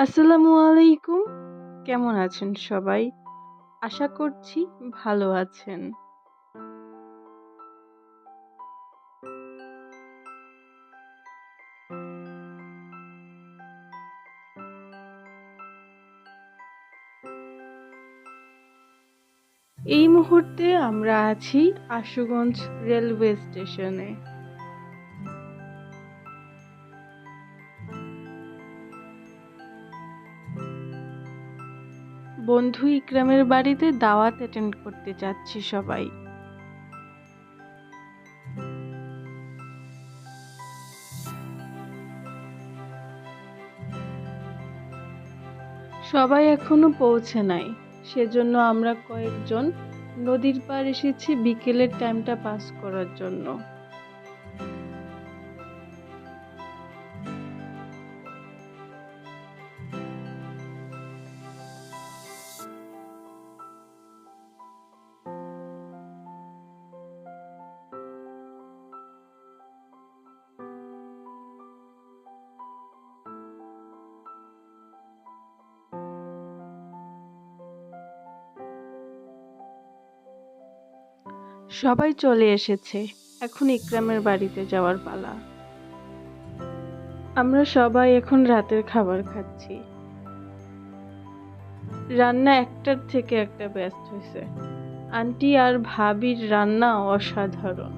আসসালামু আলাইকুম। কেমন আছেন সবাই? আশা করছি ভালো আছেন। এই মুহূর্তে আমরা আছি আশুগঞ্জ রেলওয়ে স্টেশনে। বন্ধু ইকরামের বাড়িতে দাওয়াত অ্যাটেন্ড করতে যাচ্ছি সবাই। সবাই এখনো পৌঁছে নাই। সেজন্য আমরা কয়েকজন নদীর পাড় এসেছি বিকেলের টাইমটা পাস করার জন্য। সবাই চলে এসেছে। এখন ইকরামের বাড়িতে যাওয়ার পালা। আমরা সবাই এখন রাতের খাবার খাচ্ছি। রান্না একটার থেকে একটা বেস্ট হয়েছে। আন্টি আর ভাবির রান্না অসাধারণ।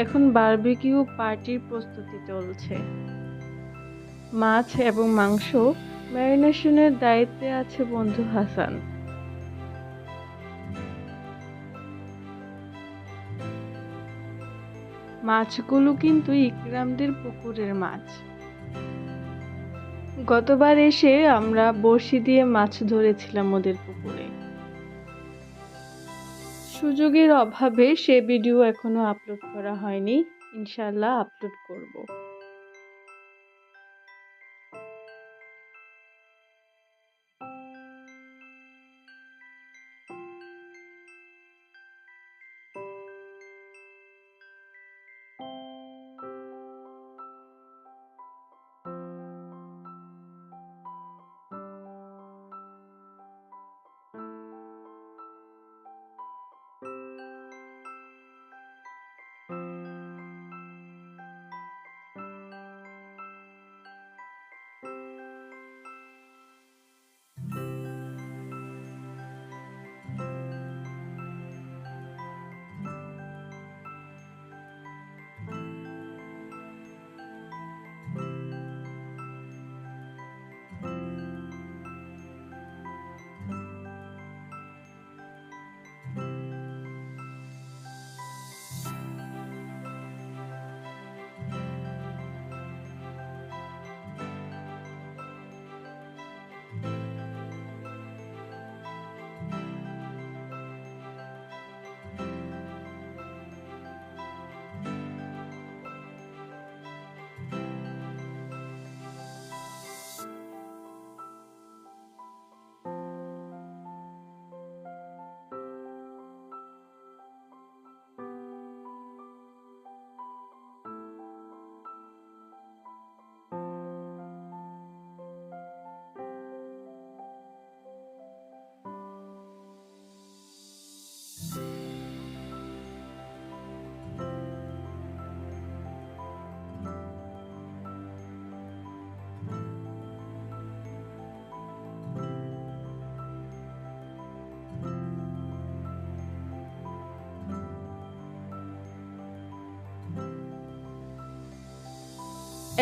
এখন বারবিকিউ পার্টির প্রস্তুতি চলছে। মাছ এবং মাংস ম্যারিনেশনের দায়িত্বে আছে বন্ধু হাসান। মাছগুলো কিন্তু ইকরামদের পুকুরের মাছ। গতবার এসে আমরা বড়শি দিয়ে মাছ ধরেছিলাম ওদের পুকুরে। সুযোগের অভাবে সে ভিডিও এখনো আপলোড করা হয়নি। ইনশাআল্লাহ আপলোড করব।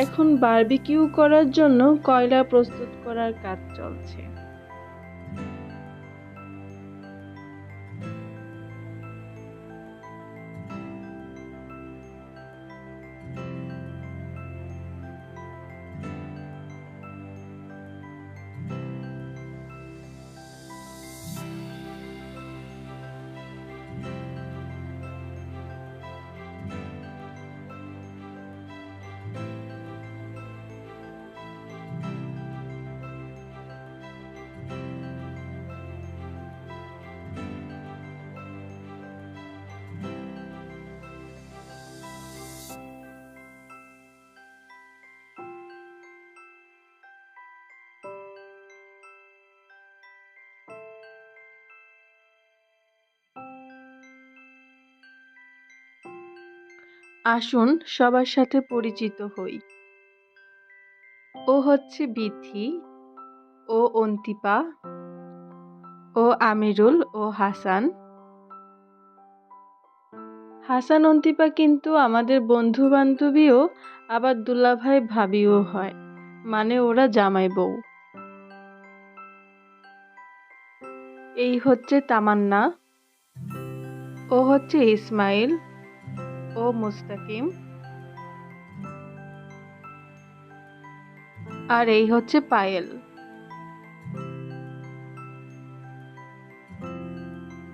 এখন বারবিকিউ করার জন্য কয়লা প্রস্তুত করার কাজ চলছে। আসুন সবার সাথে পরিচিত হই। ও হচ্ছে বিথি, ও অন্তিপা, ও আমিরুল, ও হাসান। হাসান অন্তিপা কিন্তু আমাদের বন্ধু বান্ধবীও, আবার দুলাভাই ভাবিও হয়, মানে ওরা জামাই বউ। এই হচ্ছে তামান্না, ও হচ্ছে ইসমাইল, ও মুস্তাকিম, আর এই হচ্ছে পায়েল।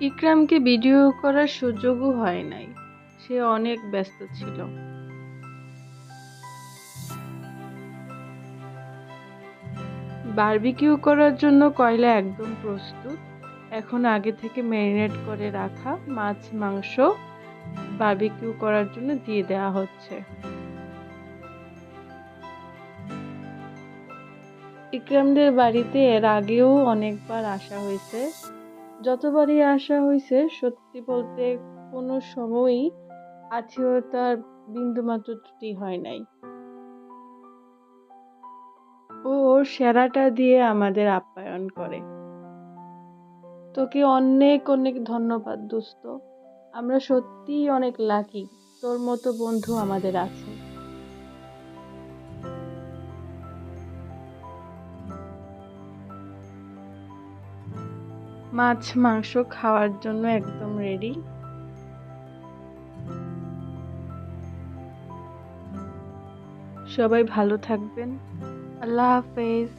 ইকরামকে ভিডিও করার সুযোগও হয় নাই, সে অনেক ব্যস্ত ছিল। বারবিকিউ করার জন্য কয়লা একদম প্রস্তুত। এখন আগে থেকে ম্যারিনেট করে রাখা মাছ মাংস বারবিকিউ করার জন্য দিয়ে দেওয়া হচ্ছে। ইকরামদের বাড়িতে এর আগেও অনেকবার আসা হয়েছে। যতবারই আসা হয়েছে সত্যি বলতে কোনো সময়ই আত্মীয়তার বিন্দুমাত্র ত্রুটি হয় নাই। ও ওর সেরাটা দিয়ে আমাদের আপ্যায়ন করে। তোকে অনেক অনেক ধন্যবাদ দোস্ত, আমরা সত্যিই অনেক লাকি, তোর মতো বন্ধু আমাদের আছে। মাছ মাংস খাওয়ার জন্য একদম রেডি। সবাই ভালো থাকবেন। আল্লাহ হাফেজ।